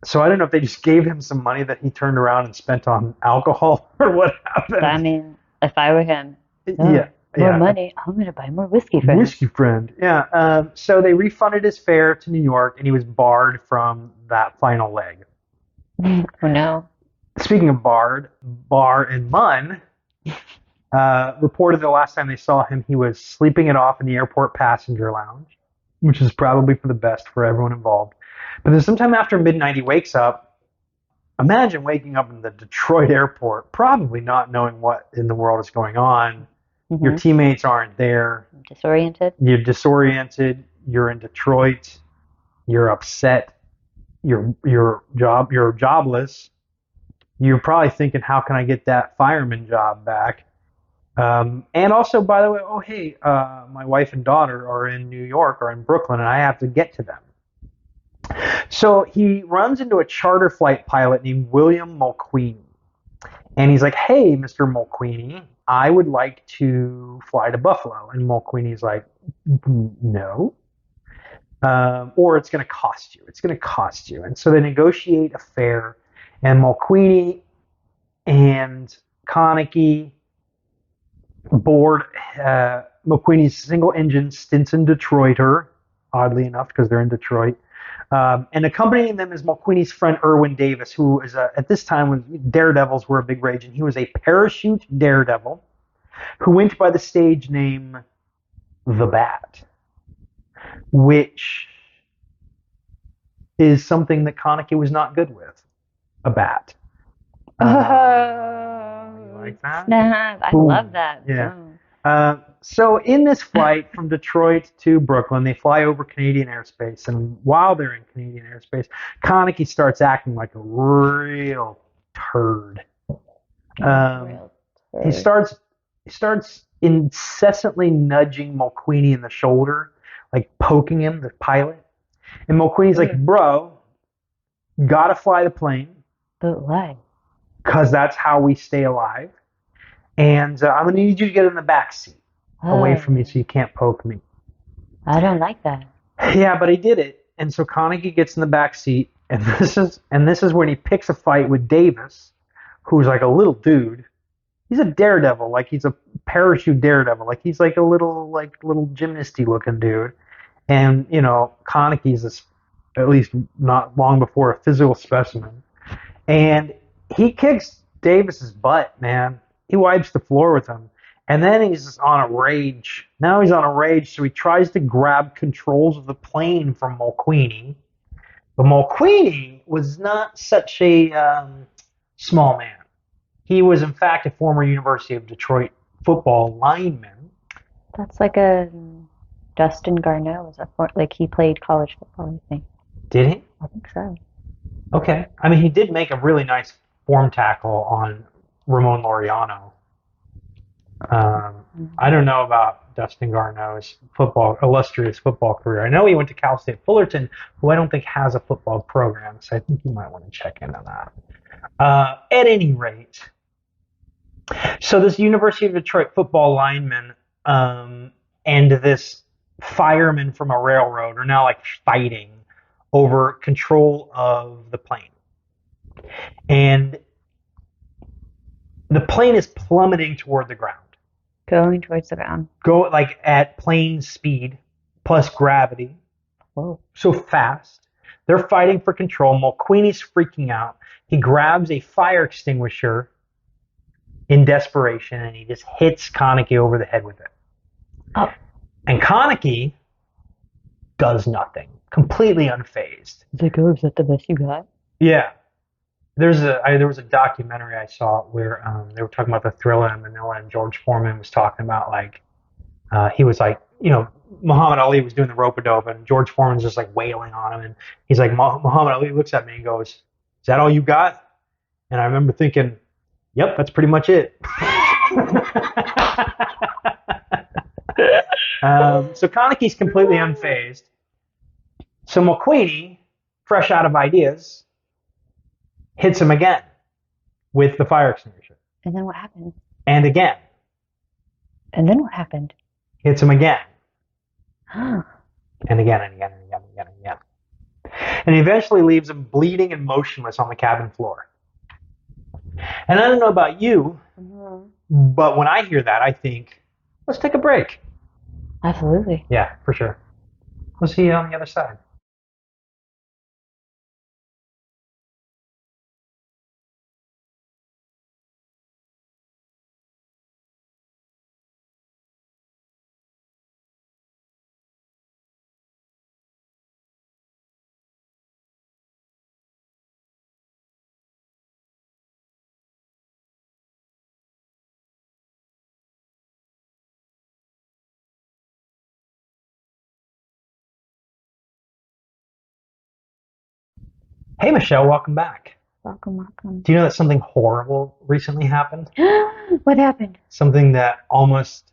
So I don't know if they just gave him some money that he turned around and spent on alcohol or what happened. I mean, if I were him, more money, I'm going to buy more whiskey friend. Whiskey friend, yeah. So they refunded his fare to New York, and he was barred from that final leg. Oh, no. Speaking of barred, Barr and Munn reported the last time they saw him, he was sleeping it off in the airport passenger lounge, which is probably for the best for everyone involved. But then sometime after midnight, he wakes up. Imagine waking up in the Detroit airport, probably not knowing what in the world is going on. Mm-hmm. Your teammates aren't there. Disoriented. You're disoriented. You're in Detroit. You're upset. You're jobless. You're probably thinking, how can I get that fireman job back? And also, by the way, my wife and daughter are in New York or in Brooklyn, and I have to get to them. So he runs into a charter flight pilot named William Mulqueeny. And he's like, hey, Mr. Mulqueeny, I would like to fly to Buffalo. And Mulqueeny's like, no. Or it's going to cost you. It's going to cost you. And so they negotiate a fare. And Mulqueeny and Koenecke board Mulqueeny's single-engine Stinson Detroiter, oddly enough, because they're in Detroit. And accompanying them is Mulqueeny's friend Irwin Davis, who is at this time when daredevils were a big rage, and he was a parachute daredevil who went by the stage name The Bat, which is something that Koenecke was not good with. A bat. You like that? Nah, I love that. Yeah. So in this flight from Detroit to Brooklyn, they fly over Canadian airspace, and while they're in Canadian airspace, Koenecke starts acting like a real turd. He starts incessantly nudging Mulqueeny in the shoulder, like poking him, the pilot. And Mulqueeny's like, bro, gotta fly the plane. But why? Because that's how we stay alive. And I'm going to need you to get in the back seat away from me so you can't poke me. I don't like that. Yeah, but he did it. And so Koenecke gets in the back seat, and this is when he picks a fight with Davis, who's like a little dude. He's a daredevil, like he's a parachute daredevil, like he's like a little gymnasty looking dude. And Koenecke's this, at least not long before, a physical specimen. And he kicks Davis's butt, man. He wipes the floor with him. And then he's on a rage. Now he's on a rage, so he tries to grab controls of the plane from Mulqueeny. But Mulqueeny was not such a small man. He was, in fact, a former University of Detroit football lineman. That's like a Dustin Garneau. He played college football, I think. Did he? I think so. Okay. I mean, he did make a really nice form tackle on Ramon Laureano. I don't know about Dustin Garneau's illustrious football career. I know he went to Cal State Fullerton, who I don't think has a football program, so I think you might want to check into that. At any rate, So this University of Detroit football lineman and this fireman from a railroad are now like fighting over control of the plane. And the plane is plummeting toward the ground. Going towards the ground. Go like at plane speed plus gravity. Whoa. So fast. They're fighting for control. Mulqueeney's freaking out. He grabs a fire extinguisher in desperation, and he just hits Koenecke over the head with it. Oh. And Koenecke does nothing, completely unfazed. It's like, oh, is that the best you got? Yeah. There was a documentary I saw where they were talking about the Thriller in Manila, and George Foreman was talking about he was like, Muhammad Ali was doing the rope-a-dope, and George Foreman's just like wailing on him, and he's like, Muhammad Ali looks at me and goes, "Is that all you got?" And I remember thinking, "Yep, that's pretty much it." So Koenecke's completely unfazed. So Mulqueeney, fresh out of ideas, hits him again with the fire extinguisher. And then what happened? And again. And then what happened? Hits him again. Huh. And again, and again, and again, and again, and again. And he eventually leaves him bleeding and motionless on the cabin floor. And I don't know about you, but when I hear that, I think, let's take a break. Absolutely. Yeah, for sure. We'll see you on the other side. Hey, Michelle, welcome back. Welcome. Do you know that something horrible recently happened? What happened? Something that almost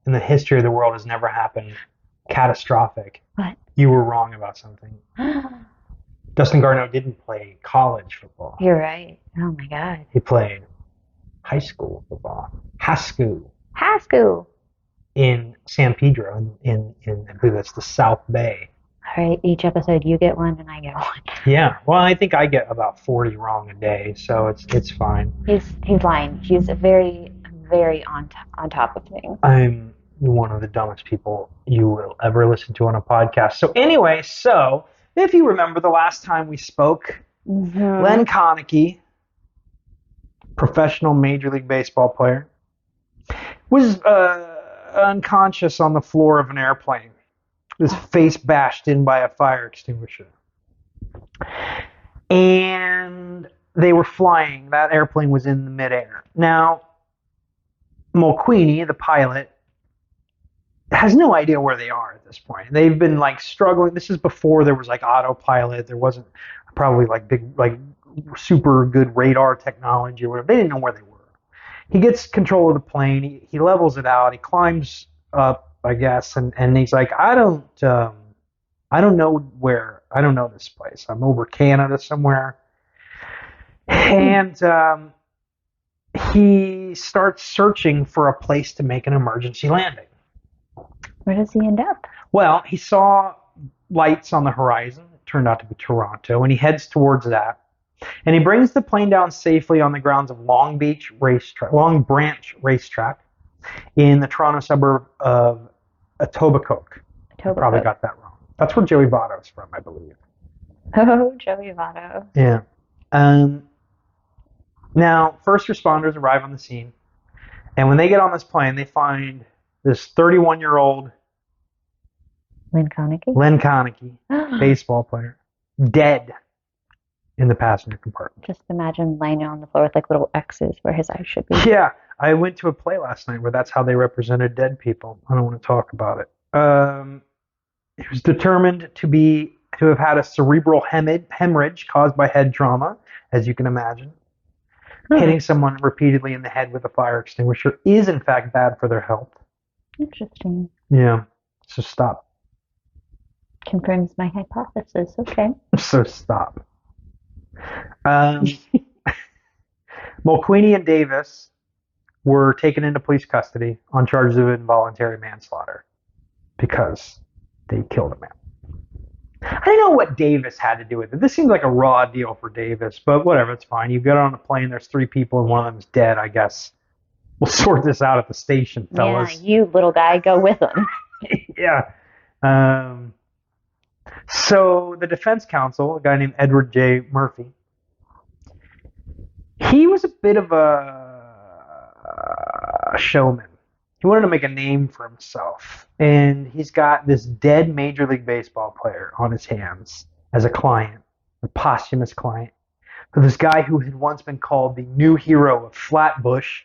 in the history of the world has never happened. Catastrophic. What? You were wrong about something. Dustin Garneau didn't play college football. You're right. Oh my God. He played high school football. High school. High school. In San Pedro, in I believe that's the South Bay. All right, each episode you get one and I get one. Yeah, well, I think I get about 40 wrong a day, so it's fine. He's lying. He's very, very on top of things. I'm one of the dumbest people you will ever listen to on a podcast. So anyway, if you remember the last time we spoke, Len Koenecke, professional Major League Baseball player, was unconscious on the floor of an airplane. His face bashed in by a fire extinguisher. And they were flying. That airplane was in the midair. Now, Mulqueeney, the pilot, has no idea where they are at this point. They've been struggling. This is before there was autopilot. There wasn't probably big, super good radar technology or whatever. They didn't know where they were. He gets control of the plane. He levels it out. He climbs up, I guess, and he's like, I don't know where. I don't know this place. I'm over Canada somewhere. And he starts searching for a place to make an emergency landing. Where does he end up? Well, he saw lights on the horizon. It turned out to be Toronto, and he heads towards that. And he brings the plane down safely on the grounds of Long Branch Racetrack in the Toronto suburb of Etobicoke. Probably got that wrong. That's where Joey Votto's from, I believe. Oh, Joey Votto. Yeah. Now, first responders arrive on the scene, and when they get on this plane, they find this 31-year-old Len Koenecke, baseball player, dead in the passenger compartment. Just imagine laying on the floor with little X's where his eyes should be. Yeah, I went to a play last night where that's how they represented dead people. I don't want to talk about it. He was determined to have had a cerebral hemorrhage caused by head trauma, as you can imagine. Hitting someone repeatedly in the head with a fire extinguisher is, in fact, bad for their health. Interesting. Yeah, so stop. Confirms my hypothesis. Okay. So stop. Mulqueeney and Davis were taken into police custody on charges of involuntary manslaughter because they killed a man. I don't know what Davis had to do with it. This seems like a raw deal for Davis, but whatever, it's fine. You get on a plane, there's 3 people, and one of them's dead, I guess. We'll sort this out at the station, fellas. Yeah, you little guy, go with him. Yeah. So the defense counsel, a guy named Edward J. Murphy, he was a bit of a showman. He wanted to make a name for himself. And he's got this dead Major League Baseball player on his hands as a client, a posthumous client, for this guy who had once been called the new hero of Flatbush.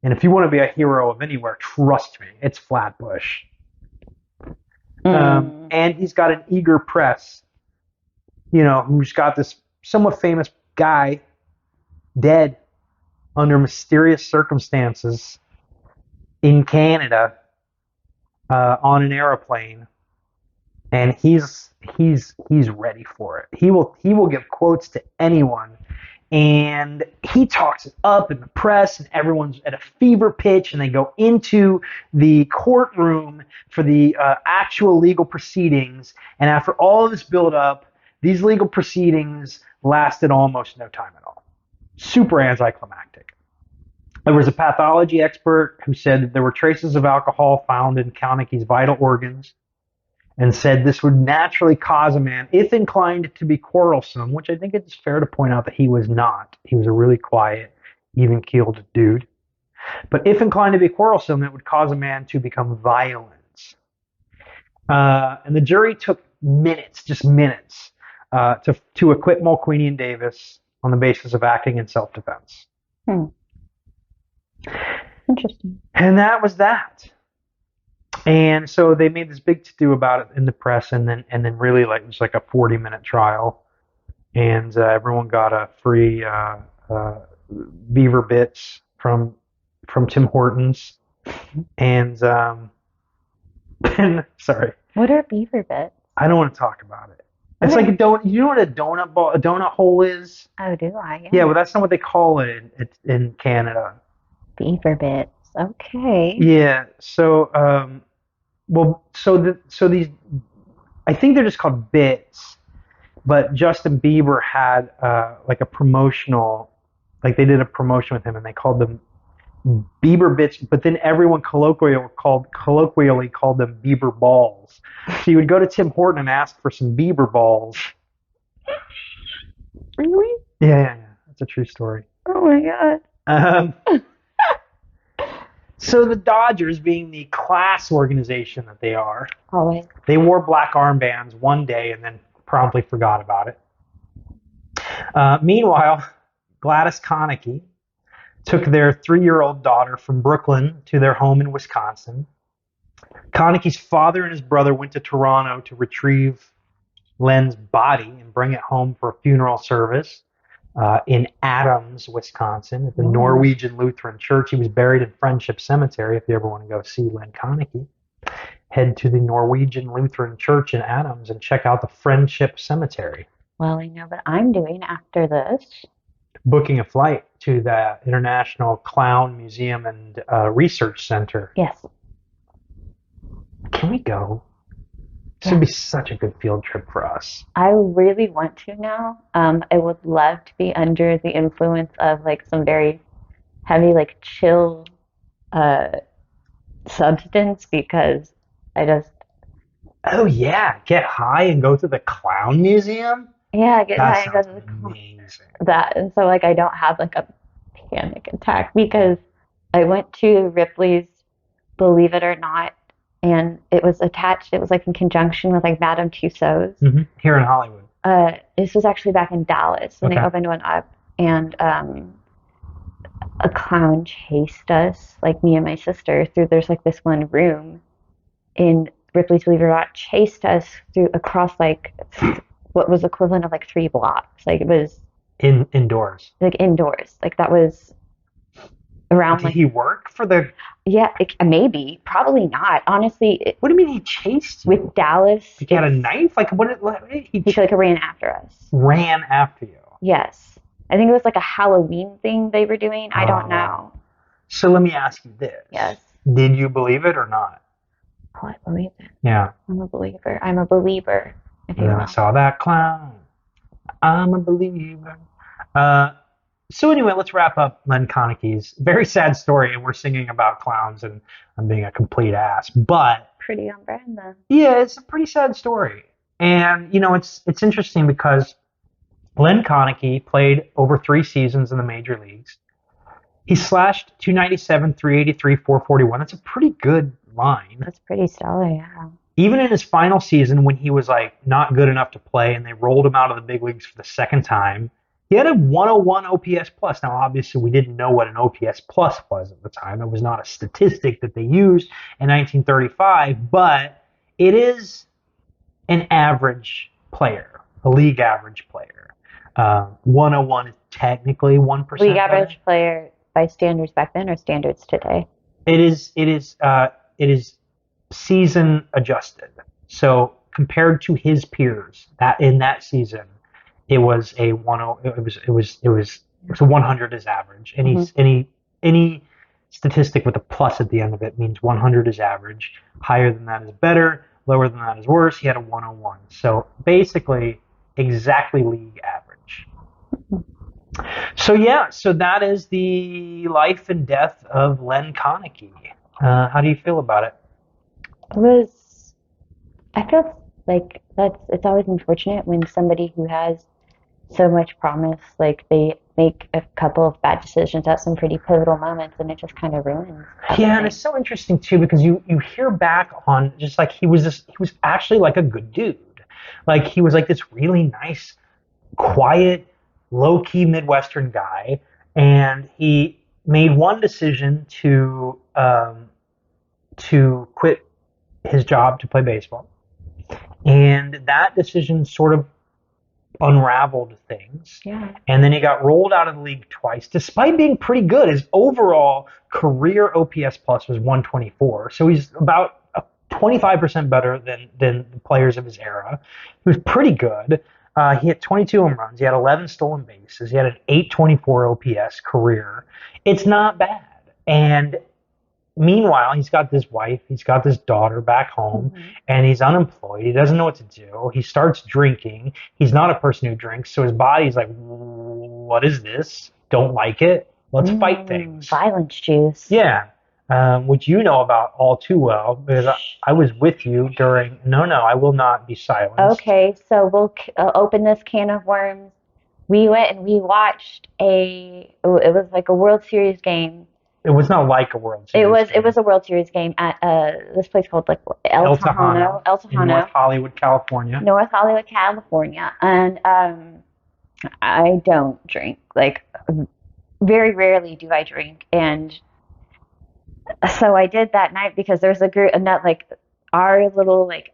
And if you want to be a hero of anywhere, trust me, it's Flatbush. And he's got an eager press, who's got this somewhat famous guy dead under mysterious circumstances in Canada on an aeroplane, and he's ready for it. He will give quotes to anyone, and he talks it up in the press, and everyone's at a fever pitch, and they go into the courtroom for the actual legal proceedings. And after all of this build-up, these legal proceedings lasted almost no time at all. Super anticlimactic. There was a pathology expert who said that there were traces of alcohol found in Koenecke's vital organs, and said this would naturally cause a man, if inclined to be quarrelsome, which I think it's fair to point out that he was not. He was a really quiet, even-keeled dude. But if inclined to be quarrelsome, it would cause a man to become violent. And the jury took minutes, just minutes, to acquit Mulqueeny and Davis on the basis of acting in self-defense. Interesting. And that was that. And so they made this big to-do about it in the press, and then really it was like a 40-minute trial, and everyone got a free beaver bits from Tim Hortons, and sorry. What are beaver bits? I don't want to talk about it. It's like a donut. You know what a donut hole is? Oh, do I? Yeah, well, that's not what they call it in Canada. Beaver bits. Okay. Yeah. So, these, I think they're just called bits, but Justin Bieber had like a promotional, like they did a promotion with him, and they called them Bieber bits, but then everyone colloquially called them Bieber balls. So you would go to Tim Horton and ask for some Bieber balls. Really? Yeah. That's a true story. Oh my god. So the Dodgers, being the class organization that they are, Always. they wore black armbands one day and then promptly forgot about it. Meanwhile, Gladys Koenecke took their 3-year-old daughter from Brooklyn to their home in Wisconsin. Koenecke's father and his brother went to Toronto to retrieve Len's body and bring it home for a funeral service in Adams, Wisconsin, at the Norwegian Lutheran Church. He was buried in Friendship Cemetery. If you ever want to go see Len Koenecke, head to the Norwegian Lutheran Church in Adams and check out the Friendship Cemetery. Well, I know what I'm doing after this. Booking a flight to the International Clown Museum and Research Center. Yes. Can we go? This would be such a good field trip for us. I really want to now. I would love to be under the influence of like some very heavy, like chill substance, because I just... Oh yeah, get high and go to the Clown Museum? Yeah, get high That and go to sounds the amazing. that. And so like I don't have like a panic attack, because I went to Ripley's, believe it or not, and it was like in conjunction with like Madame Tussauds. Mm-hmm. Here in Hollywood. This was actually back in Dallas when they Okay. opened one up, and a clown chased us, like me and my sister, through. There's like this one room in Ripley's, believe it or not, chased us across like what was equivalent of like 3 blocks. Like it was Indoors. like indoors. Like that was around Did like... he work for the... Yeah, maybe, probably not. Honestly, What do you mean he chased you? with Dallas, He had a knife? Like what? He he like ran after us. ran after you. Yes, I think it was like a Halloween thing they were doing. I don't Oh. know. So let me ask you this. Yes. Did you believe it or not? Oh, I believe it. Yeah. I'm a believer. I'm a believer, if you And then will. I saw that clown. I'm a believer. So anyway, let's wrap up Len Koenecke's very sad story, and we're singing about clowns, and I'm being a complete ass. But Pretty on brand, though. yeah, it's a pretty sad story. And it's interesting because Len Koenecke played over 3 seasons in the major leagues. He slashed 297, 383, 441. That's a pretty good line. That's pretty stellar, yeah. Even in his final season, when he was like not good enough to play and they rolled him out of the big leagues for the second time, he had a 101 OPS plus. Now, obviously, we didn't know what an OPS plus was at the time. It was not a statistic that they used in 1935, but it is an average player, a league average player. 101 is technically 1%. League average player by standards back then or standards today? It is season adjusted. So compared to his peers, that in that season, it was a 100 is average. Any statistic with a plus at the end of it means 100 is average. Higher than that is better. Lower than that is worse. He had a 101. So basically, exactly league average. So that is the life and death of Len Koenecke. How do you feel about it? I feel like it's always unfortunate when somebody who has so much promise, like they make a couple of bad decisions at some pretty pivotal moments, and it just kind of ruins everything. Yeah, and it's so interesting too because you hear back on just like he was actually like a good dude. Like he was like this really nice, quiet, low-key Midwestern guy, and he made one decision to quit his job to play baseball. And that decision sort of unraveled things. Yeah. And then he got rolled out of the league twice, despite being pretty good. His overall career OPS plus was 124. So he's about 25% better than the players of his era. He was pretty good. He hit 22 home runs. He had 11 stolen bases. He had an 824 OPS career. It's not bad. And meanwhile, he's got this wife, he's got this daughter back home, and he's unemployed. He doesn't know what to do. He starts drinking. He's not a person who drinks, so his body's like, what is this? Don't like it. Let's fight things. Violence juice. Yeah. Which you know about all too well, because I was with you during... No, I will not be silenced. Okay, so we'll open this can of worms. We went and we watched it was like a World Series game. It was not like a World Series game. It was a World Series game at this place called like El Tejano. In North Hollywood, California. North Hollywood, California. And I don't drink. Like very rarely do I drink. And so I did that night because there's a group, and that like our little like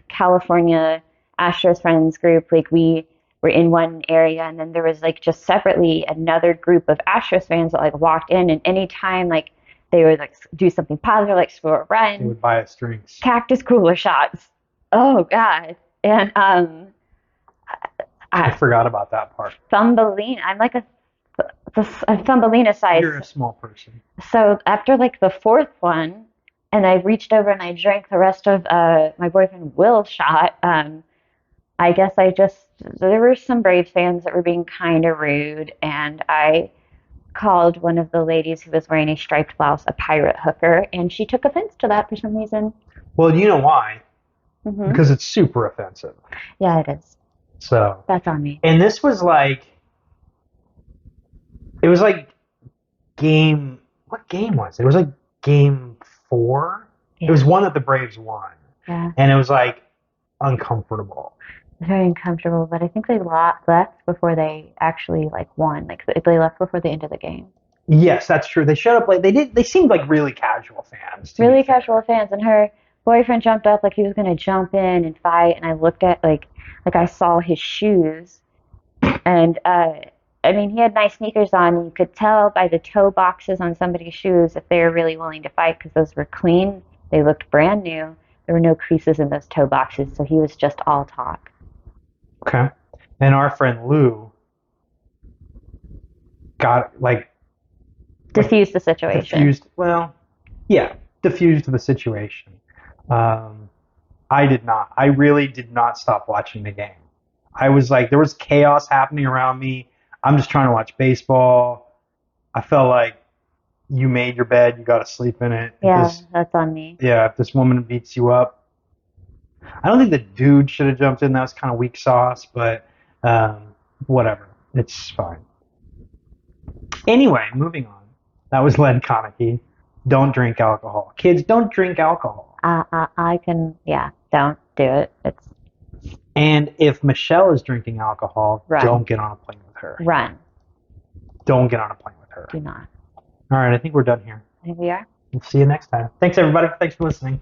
California Astros friends group, like we were in one area, and then there was like just separately another group of Astros fans that like walked in, and anytime like they would like do something positive, like score a run, they would buy us drinks, cactus cooler shots. Oh God! And I forgot about that part. Thumbelina. I'm like a Thumbelina size. You're a small person. So after like the fourth one, and I reached over and I drank the rest of my boyfriend Will's shot. I guess there were some Braves fans that were being kind of rude, and I called one of the ladies who was wearing a striped blouse a pirate hooker, and she took offense to that for some reason. Well, you know why? Because it's super offensive. Yeah, it is. So that's on me. And this was like, it was like what game was it? It was like game 4. Yeah. It was one that the Braves won. Yeah. And it was like uncomfortable. Very uncomfortable, but I think they left before they actually like won. Like they left before the end of the game. Yes, that's true. They showed up like they seemed like really casual fans. Really casual fans, and her boyfriend jumped up like he was gonna jump in and fight, and I looked at like I saw his shoes, and I mean he had nice sneakers on, and you could tell by the toe boxes on somebody's shoes if they were really willing to fight because those were clean. They looked brand new. There were no creases in those toe boxes, so he was just all talk. Okay. And our friend Lou got like diffuse the situation. Diffused the situation. I did not. I really did not stop watching the game. I was like, there was chaos happening around me. I'm just trying to watch baseball. I felt like you made your bed, you got to sleep in it. Yeah, that's on me. Yeah, if this woman beats you up. I don't think the dude should have jumped in. That was kind of weak sauce, but whatever. It's fine. Anyway, moving on. That was Len Koenecke. Don't drink alcohol. Kids, don't drink alcohol. Don't do it. And if Michelle is drinking alcohol, don't get on a plane with her. Run. Don't get on a plane with her. Do not. All right, I think we're done here. I think we are. We'll see you next time. Thanks, everybody. Thanks for listening.